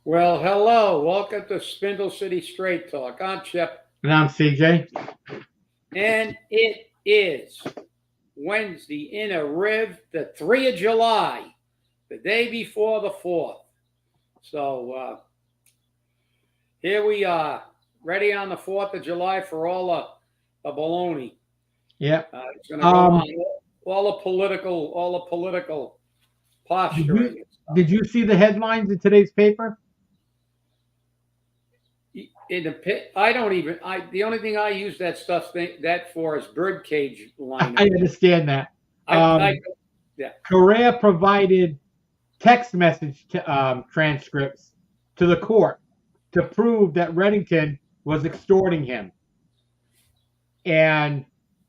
Well, hello. Welcome to Spindle City Straight Talk. I'm Chip, And I'm CJ. and it is Wednesday in a Riv, the 3 of July, the day before the 4th. So here we are, ready on the 4th of July for all the baloney. Yep. It's going to go on. Um, All the political did you posturing and stuff. did you see the headlines in today's paper? In the pit, I don't even. The only thing I use that for is birdcage I liners. understand that. I yeah. Correa provided text message transcripts to the court to prove that Reddington was extorting him, and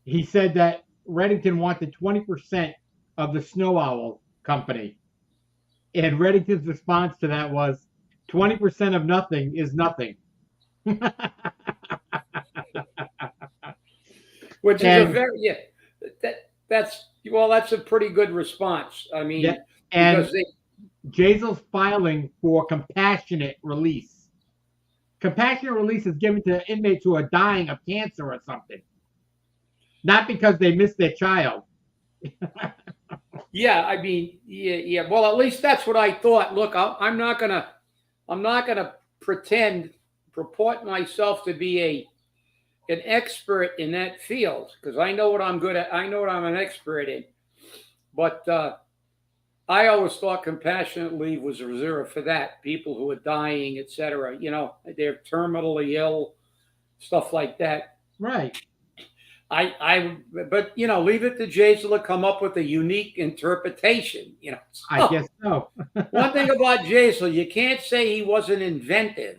he said that Reddington wanted 20% of the Snow Owl company, and Reddington's response to that was 20% of nothing is nothing. Which is a and very that's a pretty good response. I yeah, mean, and because they Jazel's filing for compassionate release. Compassionate release is given to inmates who are dying of cancer or something, not because they missed their child. yeah, I mean, yeah. Well, at least that's what I thought. Look, I'm not gonna purport myself to be an expert in that field because I know what I'm good at. I know what I'm an expert in, but I always thought compassionate leave was reserved for that. People who are dying, etc. They're terminally ill, stuff like that. Right. But leave it to Jason to come up with a unique interpretation. I guess so. One thing about Jason, you can't say he wasn't inventive.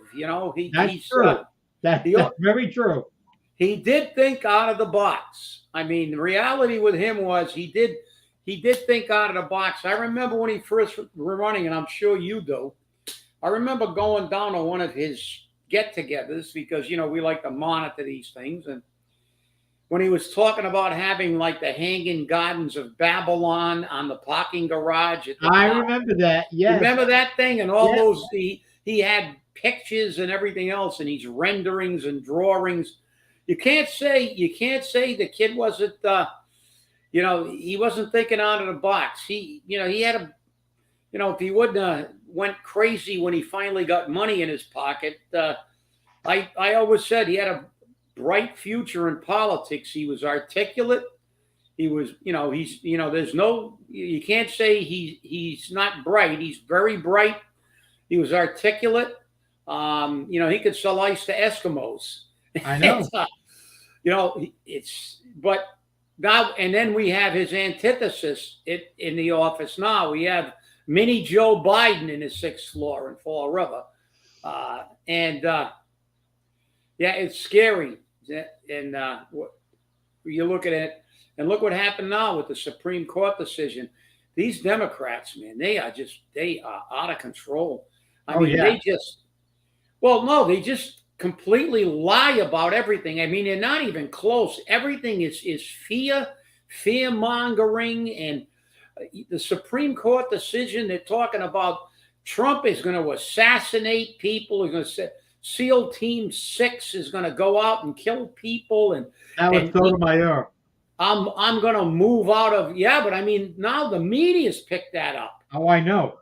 That's true. That's very true. He did think out of the box. I mean, the reality with him was he did think out of the box. I remember when he first was running, and I'm sure you do. I remember going down to one of his get-togethers because we like to monitor these things, and when he was talking about having like the Hanging Gardens of Babylon on the parking garage at the I top. remember that. Yes. Remember that thing and all Yes. those he had pictures and everything else and these renderings and drawings. You can't say the kid wasn't he wasn't thinking out of the box. He had a if he wouldn't have went crazy when he finally got money in his pocket, I always said he had a bright future in politics. He was articulate. He was, there's no, you can't say he's not bright. He's very bright. He was articulate. He could sell ice to Eskimos. I know. But now, and then we have his antithesis in the office now. We have mini Joe Biden in his sixth floor in Fall River. Yeah, it's scary. And you look at it, and look what happened now with the Supreme Court decision. These Democrats, man, they are out of control. They just completely lie about everything. I mean, they're not even close. Everything is fear mongering, and the Supreme Court decision. They're talking about Trump is going to assassinate people. He's going to say SEAL Team 6 is going to go out and kill people, and that was Sotomayor. I'm going to move out of but I mean now the media's picked that up. Oh, I know.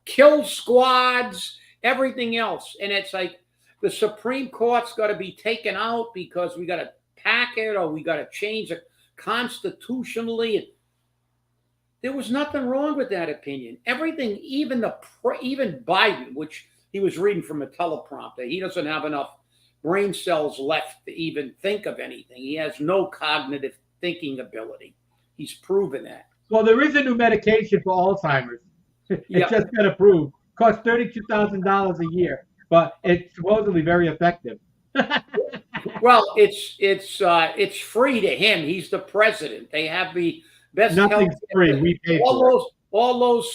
Kill squads, everything else, and it's like the Supreme Court's got to be taken out because we got to pack it or we got to change it constitutionally. There was nothing wrong with that opinion. Everything, even Biden, which he was reading from a teleprompter. He doesn't have enough brain cells left to even think of anything. He has no cognitive thinking ability. He's proven that. Well, there is a new medication for Alzheimer's. It just got approved. Costs $32,000 a year, but it's supposedly very effective. Well, it's free to him. He's the president. They have the best. Nothing's free. We pay for it. All those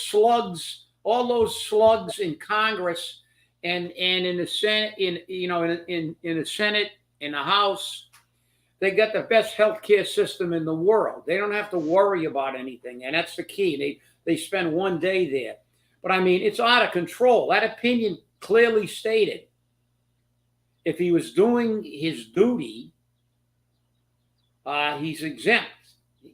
slugs in Congress and in the Senate, in the Senate, in the House, they got the best healthcare system in the world. They don't have to worry about anything, and that's the key. They spend one day there. But I mean, it's out of control. That opinion clearly stated if he was doing his duty, he's exempt.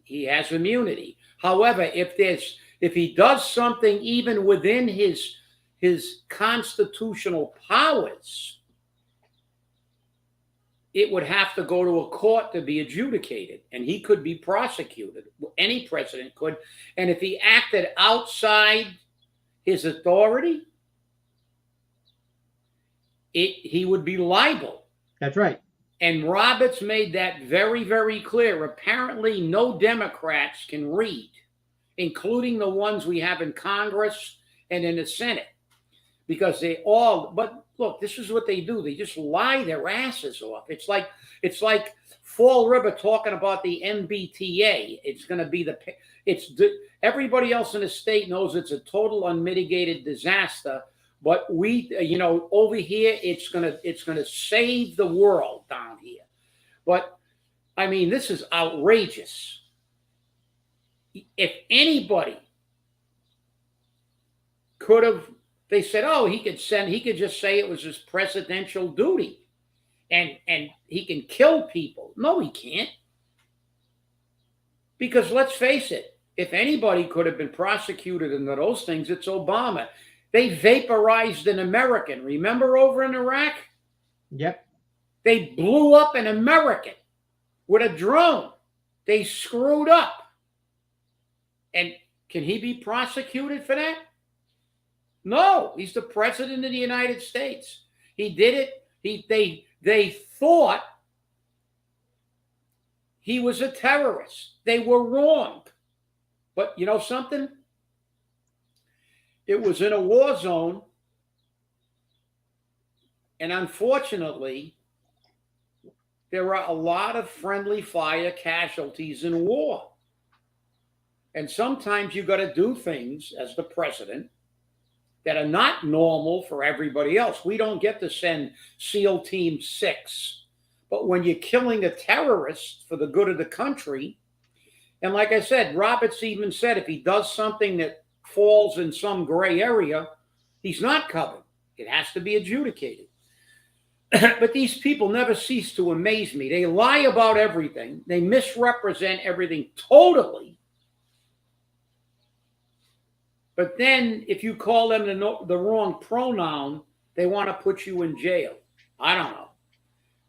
He has immunity. However, if he does something even within his constitutional powers, it would have to go to a court to be adjudicated, and he could be prosecuted. Any president could. And if he acted outside his authority, he would be liable. That's right. And Roberts made that very, very clear. Apparently, no Democrats can read, including the ones we have in Congress and in the Senate, because they all. But look, this is what they do. They just lie their asses off. It's like Fall River talking about the MBTA. It's going to be everybody else in the state knows it's a total unmitigated disaster. But we, over here, it's gonna save the world down here. But I mean, this is outrageous. If anybody could have, they said, oh, he could just say it was his presidential duty, and he can kill people. No, he can't. Because let's face it, if anybody could have been prosecuted into those things, it's Obama. They vaporized an American. Remember over in Iraq? Yep. They blew up an American with a drone. They screwed up. And can he be prosecuted for that? No, he's the president of the United States. He did it. They thought he was a terrorist. They were wrong. But you know something? It was in a war zone, and unfortunately, there are a lot of friendly fire casualties in war. And sometimes you got to do things as the president that are not normal for everybody else. We don't get to send SEAL Team 6, but when you're killing a terrorist for the good of the country, and like I said, Roberts even said if he does something that falls in some gray area, he's not covered. It has to be adjudicated. But these people never cease to amaze me. They lie about everything. They misrepresent everything totally. But then if you call them the wrong pronoun, they want to put you in jail. I don't know.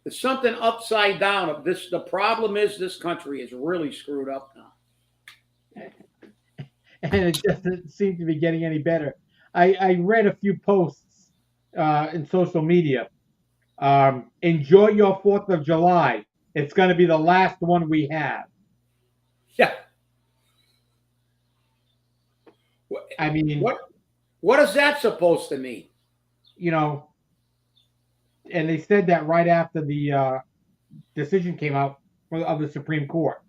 There's something upside down of this. The problem is this country is really screwed up now. And it doesn't seem to be getting any better. I read a few posts in social media. Enjoy your 4th of July. It's going to be the last one we have. Yeah. I mean, what is that supposed to mean? And they said that right after the decision came out of the Supreme Court.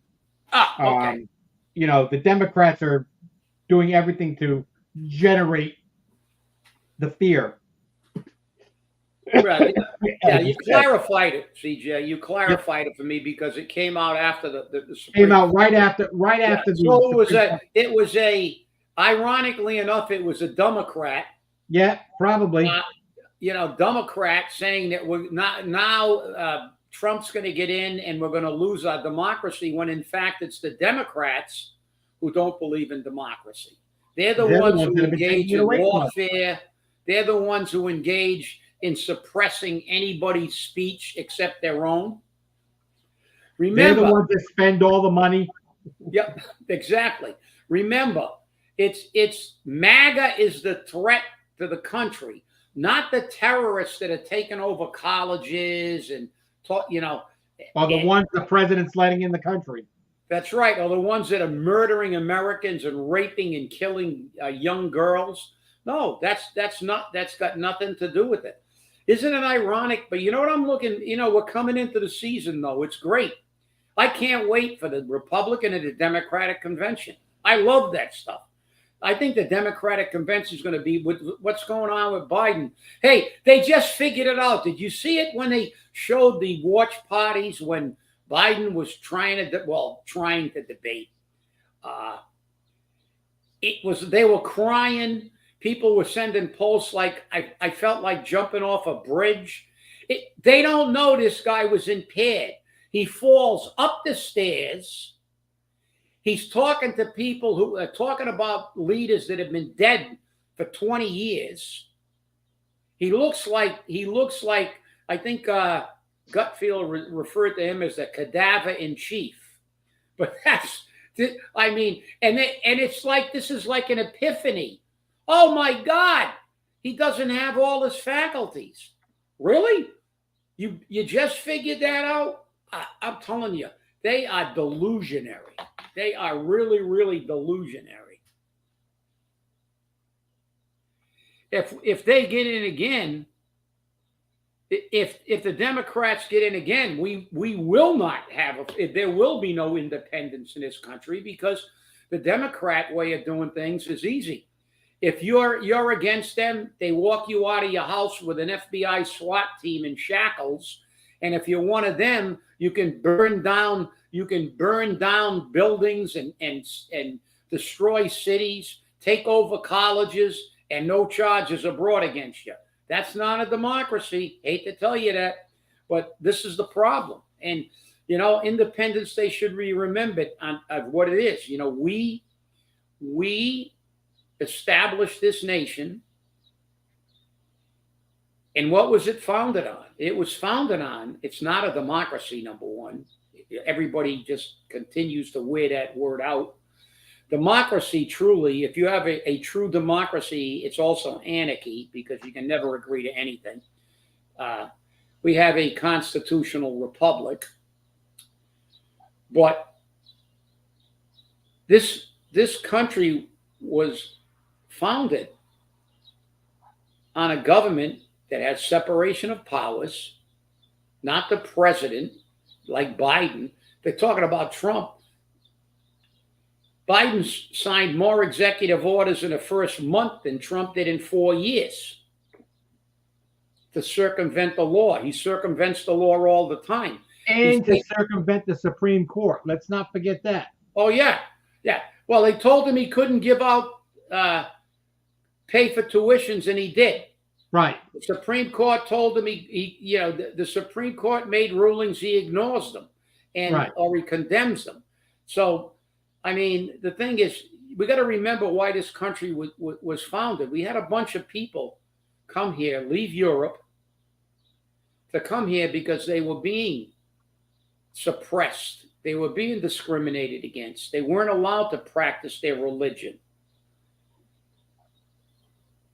Okay. The Democrats are doing everything to generate the fear. Right. Yeah, you clarified it, CJ. You clarified it for me because it came out after the Supreme came out right after the. So it was a ironically enough, it was a Democrat. Yeah, probably. Democrat saying that we're not now. Trump's going to get in and we're going to lose our democracy, when in fact it's the Democrats who don't believe in democracy. They're the ones who engage in warfare. They're the ones who engage in suppressing anybody's speech except their own. Remember, they're the ones that spend all the money. Yep, exactly. Remember, it's MAGA is the threat to the country, not the terrorists that are taking over colleges and or the ones the president's letting in the country. That's right. Or the ones that are murdering Americans and raping and killing young girls. No, that's got nothing to do with it. Isn't it ironic? But you know what I'm looking, we're coming into the season, though. It's great. I can't wait for the Republican and the Democratic convention. I love that stuff. I think the Democratic convention is going to be with what's going on with Biden. Hey, they just figured it out. Did you see it when they showed the watch parties when Biden was trying to debate? They were crying People were sending posts like I felt like jumping off a bridge. They don't know this guy was impaired. He falls up the stairs. He's talking to people who are talking about leaders that have been dead for 20 years. He looks like I think Gutfield referred to him as a cadaver in chief. But I mean, and it's like this is like an epiphany. Oh my God, he doesn't have all his faculties. Really? You just figured that out? I'm telling you, they are delusionary. They are really, really delusionary. If they get in again, if the Democrats get in again, we will not have there will be no independence in this country, because the Democrat way of doing things is easy. If you're against them, they walk you out of your house with an FBI SWAT team in shackles. And if you're one of them, you can burn down buildings and destroy cities, take over colleges, and no charges are brought against you. That's not a democracy. Hate to tell you that, but this is the problem. And Independence Day should be remembered of what it is. We established this nation, and what was it founded on? It was founded on, it's not a democracy, number one. Everybody just continues to wear that word out. Democracy, truly, if you have a true democracy, it's also anarchy, because you can never agree to anything. We have a constitutional republic, but this country was founded on a government that has separation of powers, not the president like Biden. They're talking about Trump. Biden signed more executive orders in the first month than Trump did in 4 years to circumvent the law. He circumvents the law all the time. And to circumvent the Supreme Court. Let's not forget that. Oh, yeah. Yeah. Well, they told him he couldn't give out pay for tuitions, and he did. Right. The Supreme Court told him the Supreme Court made rulings, he ignores them, or he condemns them. So, I mean, the thing is, we got to remember why this country was founded. We had a bunch of people come here, leave Europe, to come here because they were being suppressed. They were being discriminated against. They weren't allowed to practice their religion.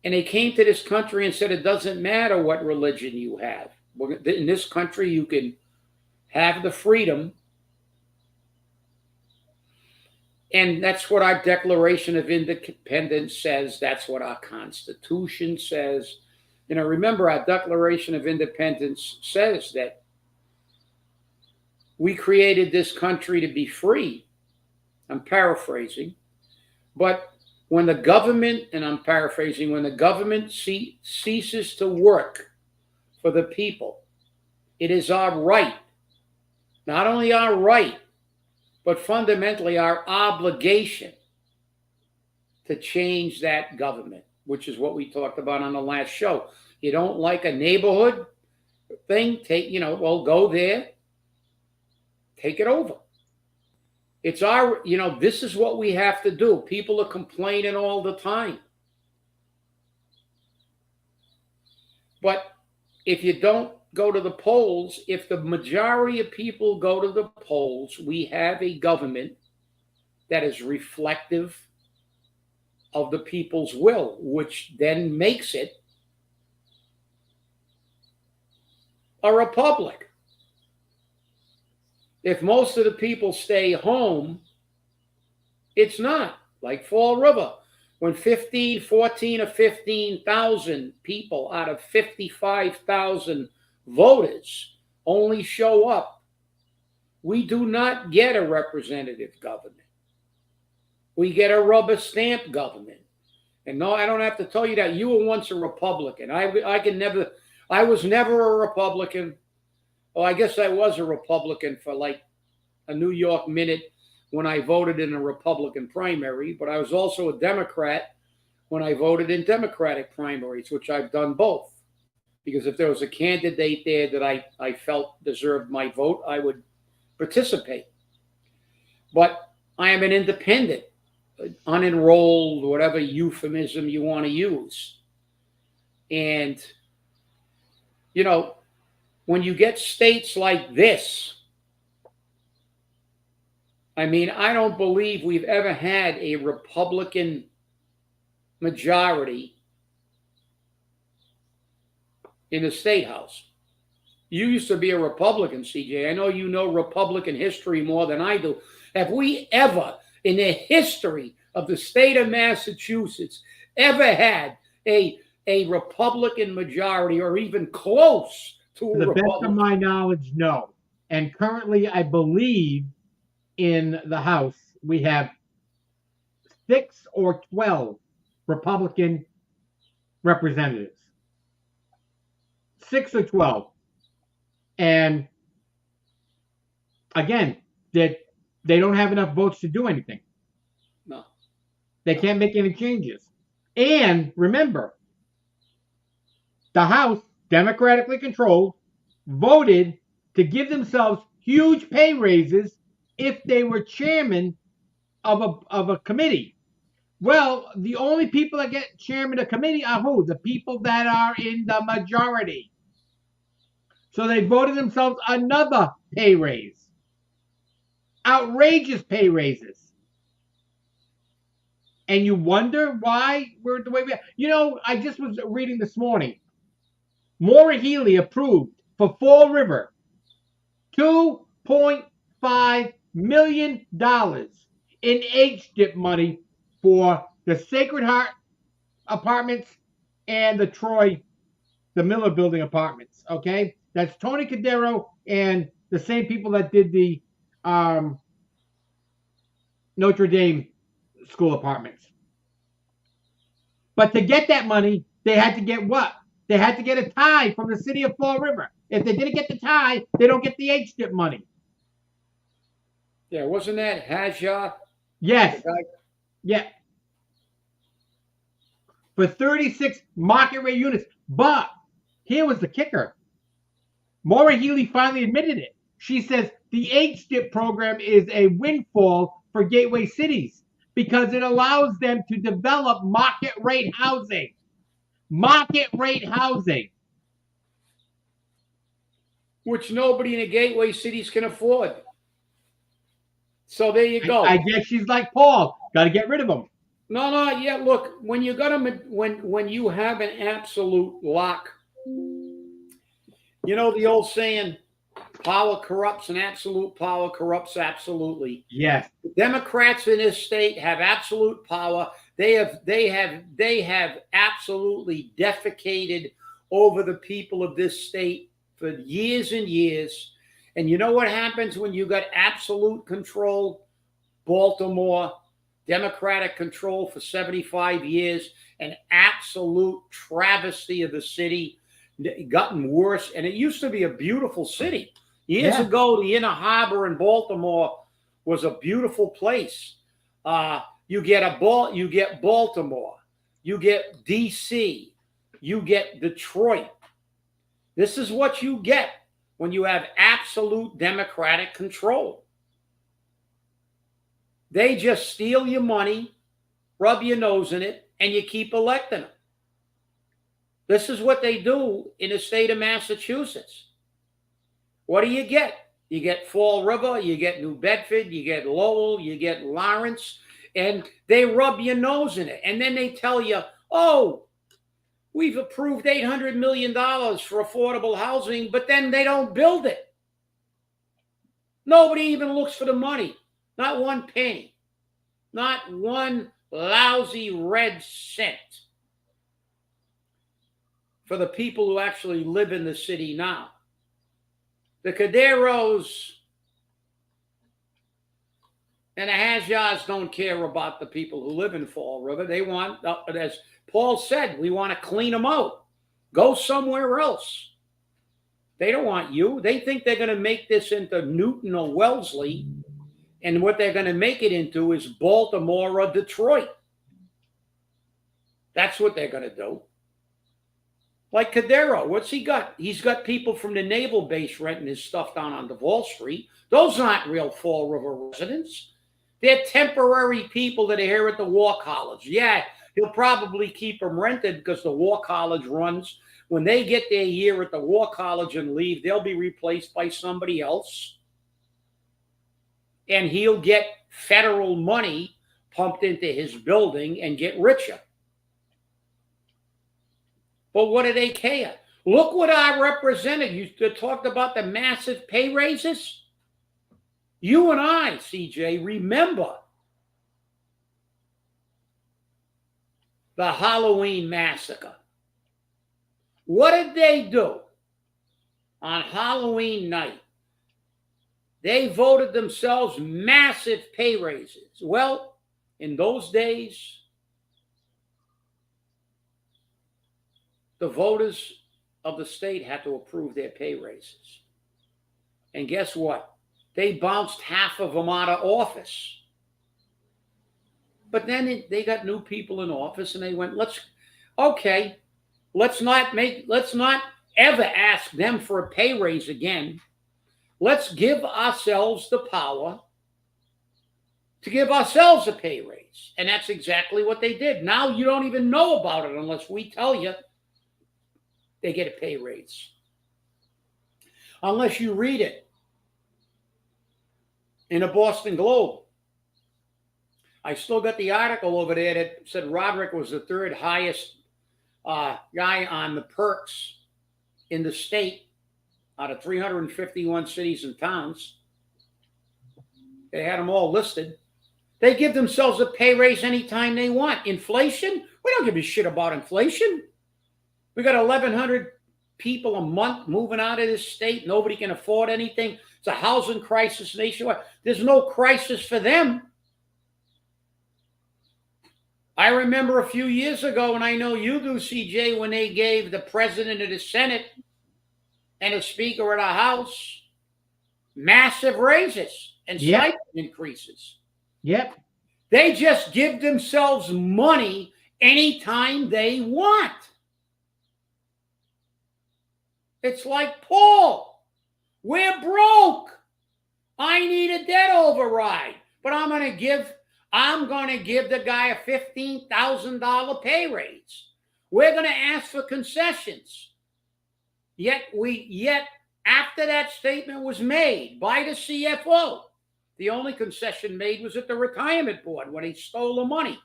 And they came to this country and said, it doesn't matter what religion you have. In this country, you can have the freedom. And that's what our Declaration of Independence says. That's what our Constitution says. Remember, our Declaration of Independence says that we created this country to be free. I'm paraphrasing. But when the government, and I'm paraphrasing, when the government ceases to work for the people, it is our right, not only our right, but fundamentally our obligation to change that government, which is what we talked about on the last show. You don't like a neighborhood thing, go there, take it over. It's this is what we have to do. People are complaining all the time. But if you don't go to the polls, if the majority of people go to the polls, we have a government that is reflective of the people's will, which then makes it a republic. If most of the people stay home, it's not. Like Fall River, when 14 or 15,000 people out of 55,000 voters only show up, we do not get a representative government. We get a rubber stamp government. And no, I don't have to tell you that. You were once a Republican. I was never a Republican. Oh, I guess I was a Republican for like a New York minute when I voted in a Republican primary, but I was also a Democrat when I voted in Democratic primaries, which I've done both. Because if there was a candidate there that I felt deserved my vote, I would participate. But I am an independent, unenrolled, whatever euphemism you want to use. And, you know, when you get states like this, I mean, I don't believe we've ever had a Republican majority in the state house. You used to be a Republican, CJ. I know you know Republican history more than I do. Have we ever, in the history of the state of Massachusetts, ever had a Republican majority or even close to a To the best Republican? of my knowledge, no. And currently, I believe in the House, we have 6 or 12 Republican representatives. 6 or 12. And again, they don't have enough votes to do anything. No. They can't make any changes. And remember, the House, democratically controlled, voted to give themselves huge pay raises if they were chairman of a committee. Well, the only people that get chairman of committee are who? The people that are in the majority. So they voted themselves another pay raise. Outrageous pay raises. And you wonder why we're the way we are. You know, I just was reading this morning. Maura Healey approved for Fall River $2.5 million in HDIP money for the Sacred Heart apartments and the Troy, the Miller Building apartments. Okay, that's Tony Cadero and the same people that did the Notre Dame school apartments. But to get that money, they had to get what? They had to get a tie from the city of Fall River. If they didn't get the tie, they don't get the HDIP money. Yeah, wasn't that Haja? Yes. Yeah. For 36 market rate units. But here was the kicker. Maura Healey finally admitted it. She says the HDIP program is a windfall for gateway cities because it allows them to develop market rate housing. Market rate housing. Which nobody in the gateway cities can afford. So there you go. I guess she's like Paul. Got to get rid of them. No, yeah. Look, when you got them, when you have an absolute lock, you know the old saying, "Power corrupts, and absolute power corrupts absolutely." Yes. The Democrats in this state have absolute power. They have absolutely defecated over the people of this state for years and years. And you know what happens when you got absolute control? Baltimore, Democratic control for 75 years, an absolute travesty of the city, gotten worse. And it used to be a beautiful city. Years ago, the Inner Harbor in Baltimore was a beautiful place. You get Baltimore, you get DC, you get Detroit. This is what you get when you have absolute Democratic control. They just steal your money, rub your nose in it, and you keep electing them. This is what they do in the state of Massachusetts. What do you get? You get Fall River, you get New Bedford, you get Lowell, you get Lawrence, and they rub your nose in it. And then they tell you, oh, we've approved $800 million for affordable housing, but then they don't build it. Nobody even looks for the money. Not one penny. Not one lousy red cent for the people who actually live in the city now. The Caderos and the Hajas don't care about the people who live in Fall River. They want, as Paul said, we want to clean them out. Go somewhere else. They don't want you. They think they're going to make this into Newton or Wellesley, and what they're going to make it into is Baltimore or Detroit. That's what they're going to do. Like Cadero, what's he got? He's got people from the naval base renting his stuff down on Duval Street. Those aren't real Fall River residents. They're temporary people that are here at the War College. Yeah, he'll probably keep them rented because the War College runs. When they get their year at the War College and leave, they'll be replaced by somebody else. And he'll get federal money pumped into his building and get richer. But what do they care? Look what our representatives talked about, the massive pay raises. You and I, CJ, remember the Halloween massacre. What did they do on Halloween night? They voted themselves massive pay raises. Well, in those days, the voters of the state had to approve their pay raises. And guess what? They bounced half of them out of office. But then they got new people in office and they went, let's not ever ask them for a pay raise again. Let's give ourselves the power to give ourselves a pay raise. And that's exactly what they did. Now you don't even know about it unless we tell you they get a pay raise. Unless you read it in a Boston Globe. I still got the article over there that said Roderick was the third highest guy on the perks in the state out of 351 cities and towns. They had them all listed. They give themselves a pay raise anytime they want. Inflation? We don't give a shit about inflation. We got 1,100 people a month moving out of this state. Nobody can afford anything. It's a housing crisis nationwide. There's no crisis for them. I remember a few years ago, and I know you do, CJ, when they gave the president of the Senate and the speaker of the House massive raises and stipend increases. Yep. They just give themselves money anytime they want. It's like, Paul, we're broke. I need a debt override, but I'm going to give the guy a $15,000 pay raise. We're going to ask for concessions. Yet after that statement was made by the CFO, the only concession made was at the retirement board when he stole the money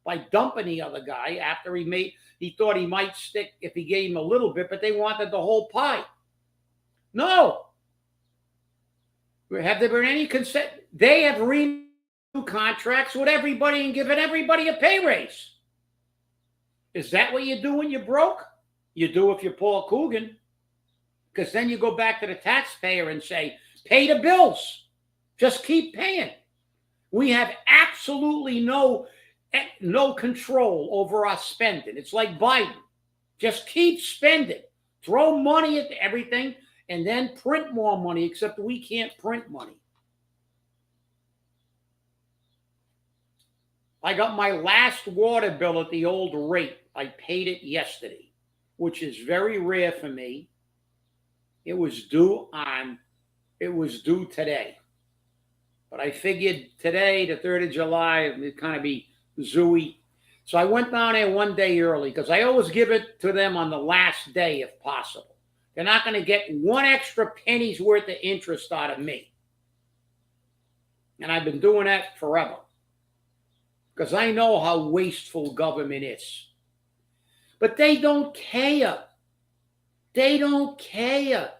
by dumping the other guy after he thought he might stick if he gave him a little bit, but they wanted the whole pie. No. Have there been any concession? They have renewed contracts with everybody and given everybody a pay raise. Is that what you do when you're broke? You do if you're Paul Coogan. Because then you go back to the taxpayer and say, pay the bills. Just keep paying. We have absolutely no control over our spending. It's like Biden. Just keep spending. Throw money at everything and then print more money, except we can't print money. I got my last water bill at the old rate. I paid it yesterday, which is very rare for me. It was due today. But I figured today, the 3rd of July, it'd kind of be zooey. So I went down there one day early because I always give it to them on the last day if possible. They're not going to get one extra penny's worth of interest out of me. And I've been doing that forever because I know how wasteful government is. But they don't care. They don't care.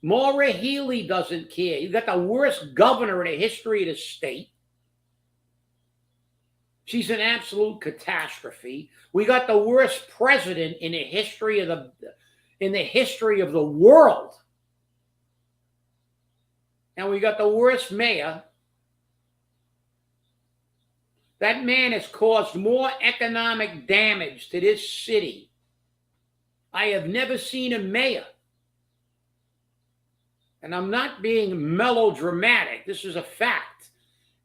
Maura Healey doesn't care. You got the worst governor in the history of the state. She's an absolute catastrophe. We got the worst president in the history of the world. And we got the worst mayor. That man has caused more economic damage to this city. I have never seen a mayor. And I'm not being melodramatic. This is a fact.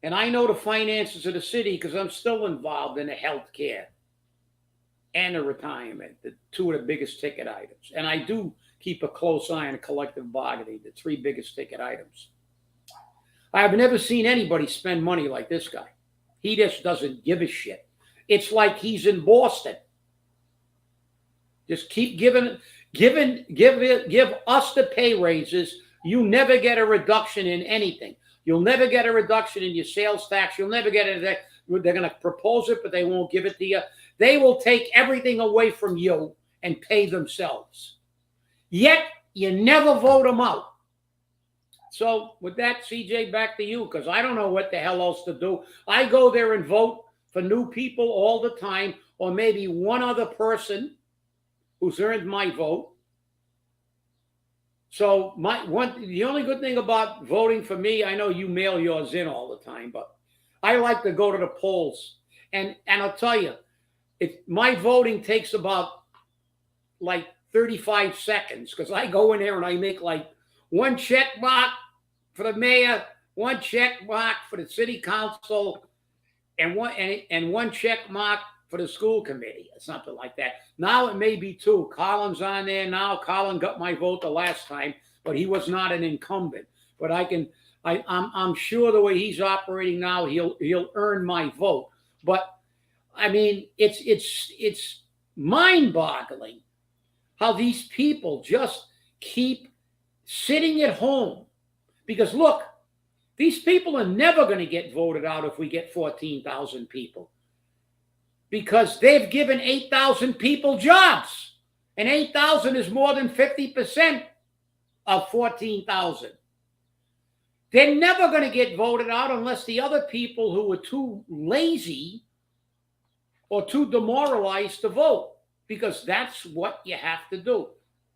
And I know the finances of the city because I'm still involved in the health care. and the retirement, the two of the biggest ticket items. And I do keep a close eye on collective bargaining, the three biggest ticket items. I have never seen anybody spend money like this guy. He just doesn't give a shit. It's like he's in Boston. Just keep give us the pay raises. You never get a reduction in anything. You'll never get a reduction in your sales tax. You'll never get it. They're going to propose it, but they won't give it to you. They will take everything away from you and pay themselves. Yet you never vote them out. So with that, CJ, back to you, because I don't know what the hell else to do. I go there and vote for new people all the time, or maybe one other person who's earned my vote. So the only good thing about voting for me, I know you mail yours in all the time, but I like to go to the polls. And I'll tell you, my voting takes about like 35 seconds, because I go in there and I make like one check mark for the mayor, one check mark for the city council, and one check mark for the school committee, or something like that. Now it may be two. Colin's on there now. Colin got my vote the last time, but he was not an incumbent. But I'm sure the way he's operating now, he'll earn my vote. But I mean, it's mind-boggling how these people just keep sitting at home. Because look, these people are never going to get voted out if we get 14,000 people. Because they've given 8,000 people jobs. And 8,000 is more than 50% of 14,000. They're never going to get voted out unless the other people who are too lazy or too demoralized to vote. Because that's what you have to do.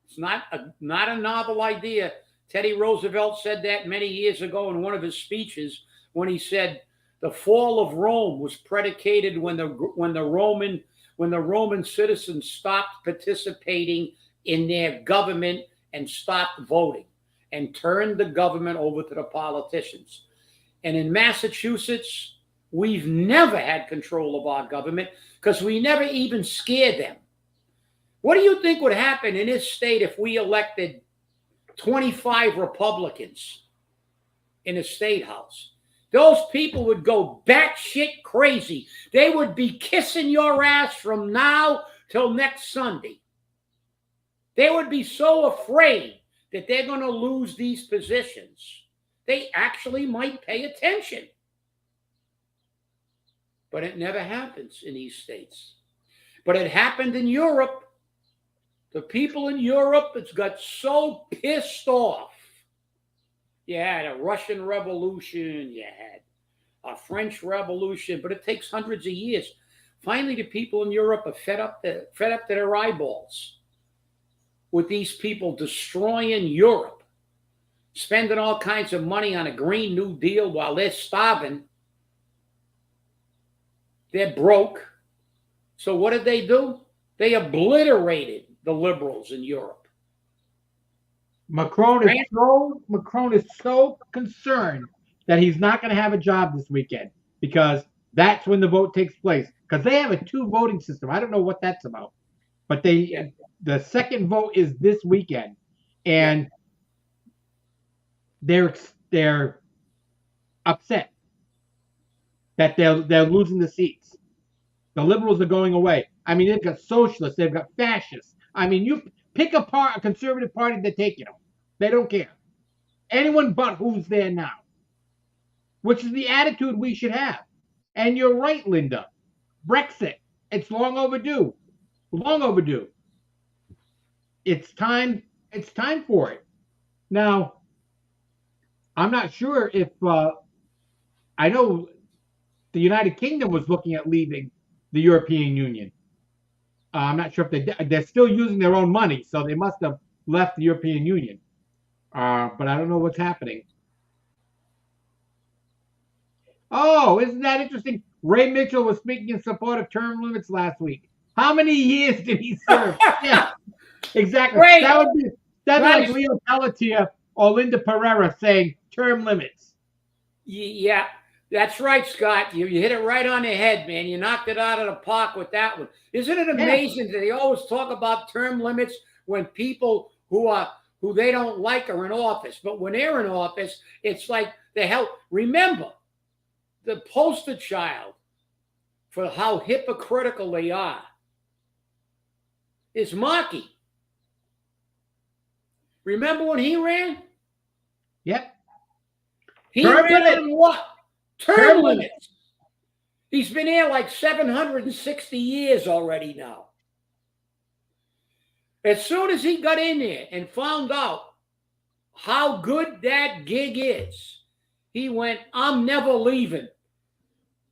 It's not a novel idea. Teddy Roosevelt said that many years ago in one of his speeches when he said, the fall of Rome was predicated when the Roman citizens stopped participating in their government and stopped voting and turned the government over to the politicians. And in Massachusetts, we've never had control of our government because we never even scared them. What do you think would happen in this state if we elected 25 Republicans in the state house? Those people would go batshit crazy. They would be kissing your ass from now till next Sunday. They would be so afraid that they're going to lose these positions. They actually might pay attention. But it never happens in these states. But it happened in Europe. The people in Europe has got so pissed off. You had a Russian Revolution, you had a French Revolution, but it takes hundreds of years. Finally, the people in Europe are fed up to their eyeballs with these people destroying Europe, spending all kinds of money on a Green New Deal while they're starving. They're broke. So what did they do? They obliterated the liberals in Europe. Macron is so concerned that he's not going to have a job this weekend because that's when the vote takes place. Because they have a two voting system. I don't know what that's about, but the second vote is this weekend, and they're upset that they're losing the seats. The liberals are going away. I mean, they've got socialists, they've got fascists. I mean, you pick a conservative party, they're taking them. They don't care. Anyone but who's there now, which is the attitude we should have. And you're right, Linda. Brexit, it's long overdue. Long overdue. It's time for it. Now, I'm not sure if I know the United Kingdom was looking at leaving the European Union. I'm not sure if they're still using their own money, so they must have left the European Union. But I don't know what's happening. Oh, isn't that interesting? Ray Mitchell was speaking in support of term limits last week. How many years did he serve? Yeah, exactly. Ray, that'd be like Leo Pelletier or Linda Pereira saying term limits. Yeah. That's right, Scott. You hit it right on the head, man. You knocked it out of the park with that one. Isn't it amazing that they always talk about term limits when people who they don't like are in office? But when they're in office, it's like the hell. Remember, the poster child for how hypocritical they are is Markey. Remember when he ran? Yep. He ran on what? Term limits. He's been here like 760 years already now. As soon as he got in there and found out how good that gig is, he went, I'm never leaving.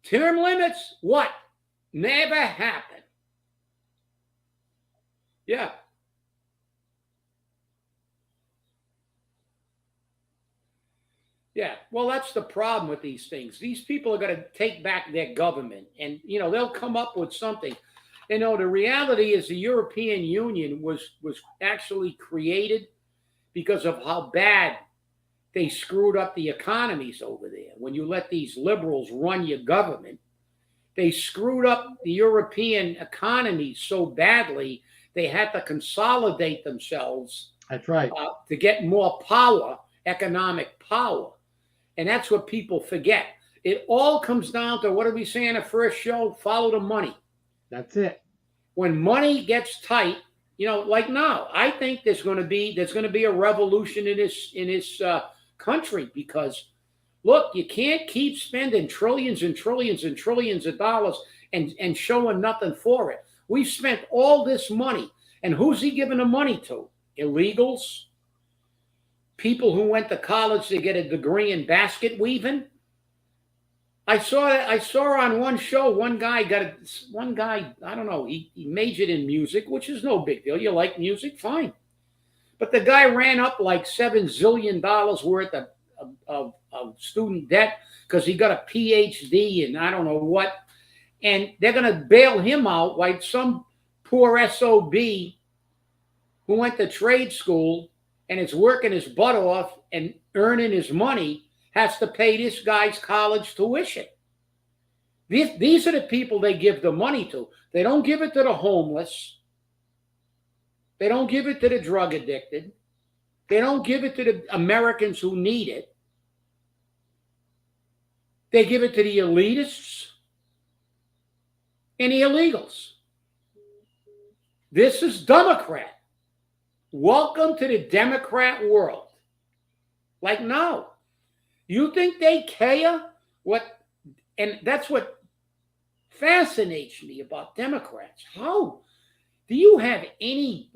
Term limits? What? Never happened. Yeah. Yeah, well, that's the problem with these things. These people are going to take back their government, and they'll come up with something. The reality is the European Union was actually created because of how bad they screwed up the economies over there. When you let these liberals run your government, they screwed up the European economy so badly they had to consolidate themselves. That's right. To get more power, economic power. And that's what people forget. It all comes down to, what did we say in the first show? Follow the money. That's it. When money gets tight, like now, I think there's going to be a revolution in this country, because look, you can't keep spending trillions and trillions and trillions of dollars and showing nothing for it. We've spent all this money, and who's he giving the money to? Illegals. People who went to college to get a degree in basket weaving. I saw on one show, one guy, I don't know, he majored in music, which is no big deal. You like music, fine. But the guy ran up like $7 zillion worth of student debt because he got a PhD and I don't know what. And they're going to bail him out like some poor SOB who went to trade school and is working his butt off and earning his money, has to pay this guy's college tuition. These are the people they give the money to. They don't give it to the homeless. They don't give it to the drug addicted. They don't give it to the Americans who need it. They give it to the elitists and the illegals. This is Democrat. Welcome to the Democrat world. Like, no. You think they care what? And that's what fascinates me about Democrats. How do you have any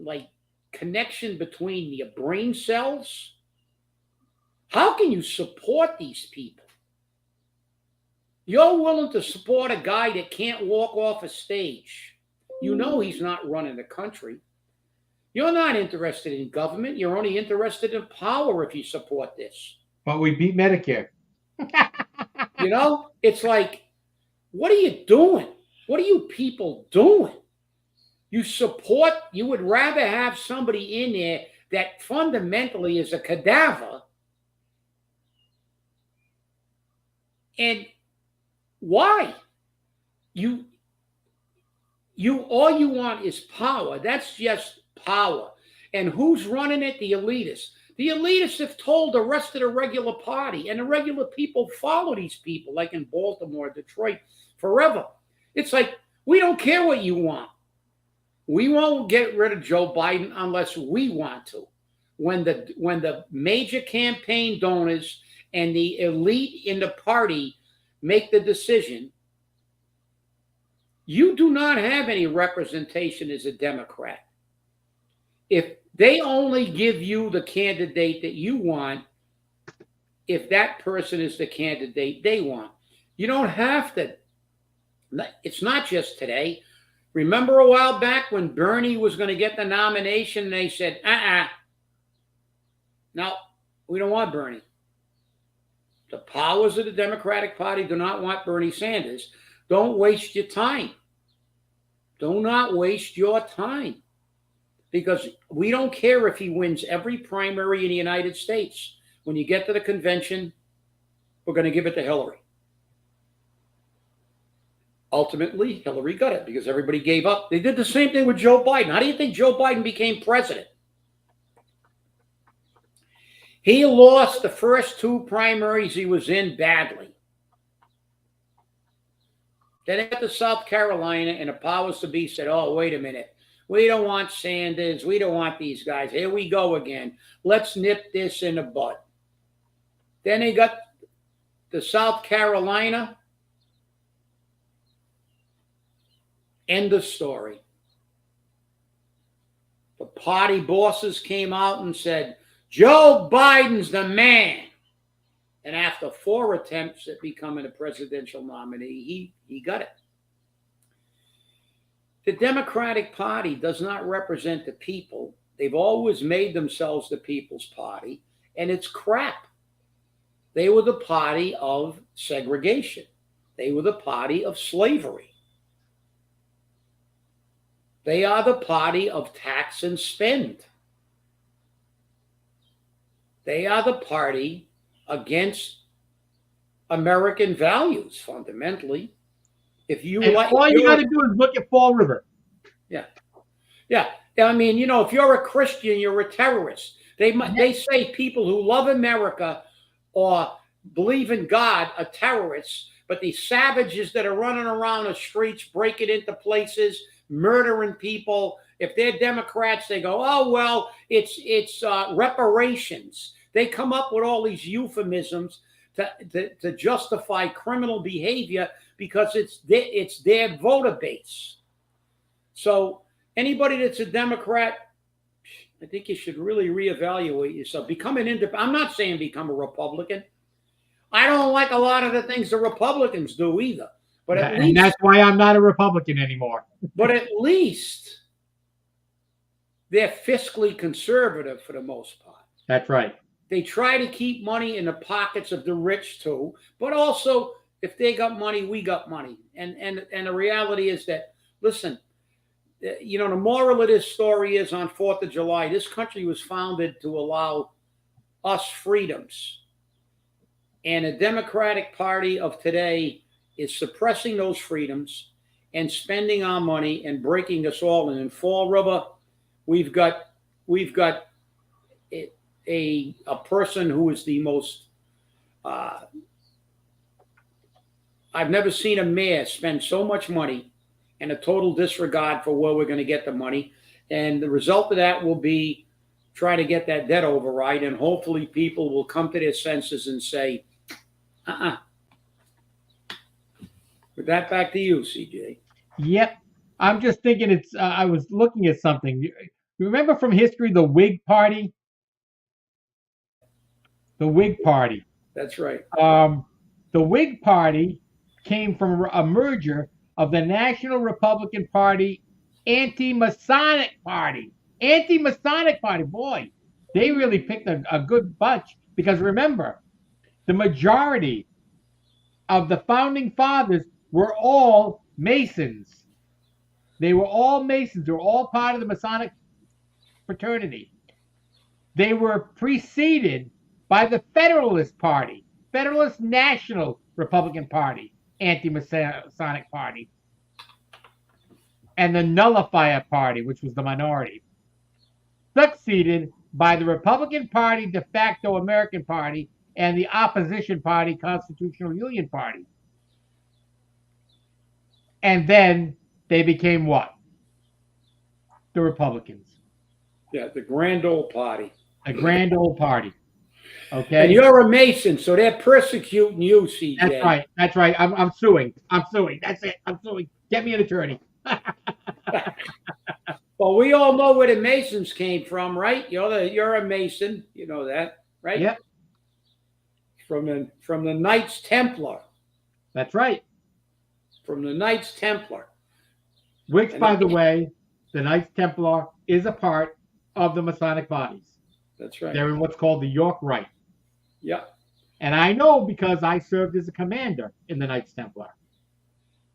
connection between your brain cells? How can you support these people? You're willing to support a guy that can't walk off a stage. You know he's not running the country. You're not interested in government. You're only interested in power if you support this. But we beat Medicare. It's like, what are you doing? What are you people doing? You would rather have somebody in there that fundamentally is a cadaver. And why? All you want is power. That's just power. And who's running it? The elitists. The elitists have told the rest of the regular party, and the regular people follow these people, like in Baltimore, Detroit, forever. It's like, we don't care what you want. We won't get rid of Joe Biden unless we want to. When the major campaign donors and the elite in the party make the decision, you do not have any representation as a Democrat. If they only give you the candidate that you want, if that person is the candidate they want, you don't have to. It's not just today. Remember a while back when Bernie was going to get the nomination, and they said, no, we don't want Bernie. The powers of the Democratic Party do not want Bernie Sanders. Don't waste your time. Do not waste your time. Because we don't care if he wins every primary in the United States. When you get to the convention, we're going to give it to Hillary. Ultimately, Hillary got it because everybody gave up. They did the same thing with Joe Biden. How do you think Joe Biden became president? He lost the first two primaries he was in badly. Then they got to South Carolina, and the powers to be said, oh, wait a minute. We don't want Sanders. We don't want these guys. Here we go again. Let's nip this in the bud. Then they got to South Carolina. End of story. The party bosses came out and said, Joe Biden's the man. And after 4 attempts at becoming a presidential nominee, he got it. The Democratic Party does not represent the people. They've always made themselves the People's Party, and it's crap. They were the party of segregation. They were the party of slavery. They are the party of tax and spend. They are the party against American values, fundamentally. If you like, all you got to do is look at Fall River. Yeah. I mean, if you're a Christian, you're a terrorist. They say people who love America or believe in God are terrorists, but these savages that are running around the streets, breaking into places, murdering people, if they're Democrats, they go, oh, well, it's reparations. They come up with all these euphemisms to justify criminal behavior because it's their voter base. So anybody that's a Democrat, I think you should really reevaluate yourself. Become an independent. I'm not saying become a Republican. I don't like a lot of the things the Republicans do either. But and that's why I'm not a Republican anymore. But at least they're fiscally conservative for the most part. That's right. They try to keep money in the pockets of the rich too, but also if they got money, we got money. And the reality is that, listen, the moral of this story is on 4th of July, this country was founded to allow us freedoms. And the Democratic Party of today is suppressing those freedoms and spending our money and breaking us all. And in Fall River, we've got a person who is the most, I've never seen a mayor spend so much money and a total disregard for where we're going to get the money. And the result of that will be try to get that debt override. And hopefully people will come to their senses and say, With that, back to you, CJ. Yep. I'm just thinking I was looking at something. You remember from history the Whig Party? The Whig Party. That's right. The Whig Party came from a merger of the National Republican Party, Anti-Masonic Party. Anti-Masonic Party. Boy, they really picked a good bunch because remember, the majority of the founding fathers were all Masons. They were all Masons. They were all part of the Masonic fraternity. They were preceded by the Federalist Party, Federalist National Republican Party, Anti-Masonic Party, and the Nullifier Party, which was the minority, succeeded by the Republican Party, de facto American Party, and the opposition party, Constitutional Union Party. And then they became what? The Republicans. Yeah, the grand old party. The grand old party. Okay. And you're a Mason, so they're persecuting you, CJ. That's right. That's right. I'm suing. That's it. I'm suing. Get me an attorney. Well, we all know where the Masons came from, right? You're a Mason. You know that, right? Yep. From the Knights Templar. That's right. From the Knights Templar. Which, by the way, the Knights Templar is a part of the Masonic bodies. That's right. They're in what's called the York Rite. Yeah. And I know because I served as a commander in the Knights Templar.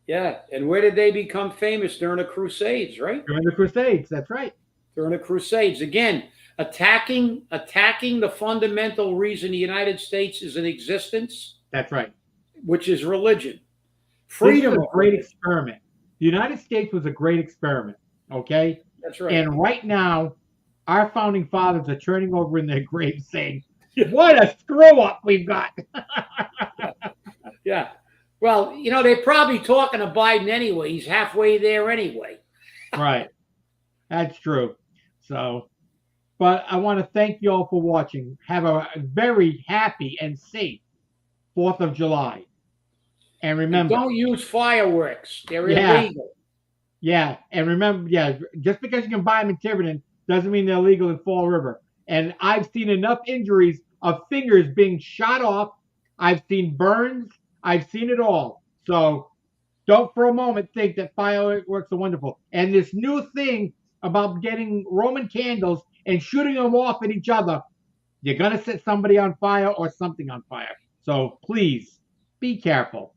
Yeah. And where did they become famous? During the Crusades, right? During the Crusades. That's right. During the Crusades. Again, attacking the fundamental reason the United States is in existence. That's right. Which is religion. Freedom is of a great religion. experiment. The United States was a great experiment, okay? That's right. And right now, our founding fathers are turning over in their graves saying, what a screw up we've got. Yeah. Well, they're probably talking to Biden anyway. He's halfway there anyway. Right. That's true. So, but I want to thank you all for watching. Have a very happy and safe 4th of July. And And remember, don't use fireworks. They're yeah, illegal. yeah. And remember, yeah, just because you can buy them in Tiverton doesn't mean they're legal in Fall River. And I've seen enough injuries of fingers being shot off. I've seen burns. I've seen it all. So don't for a moment think that fireworks are wonderful. And this new thing about getting Roman candles and shooting them off at each other, you're going to set somebody on fire or something on fire. So please be careful.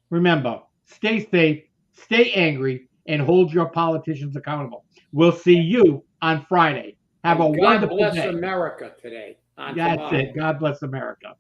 Remember, stay safe, stay angry, and hold your politicians accountable. We'll see you on Friday. Have a And God wonderful bless day. America today. That's it. God bless America.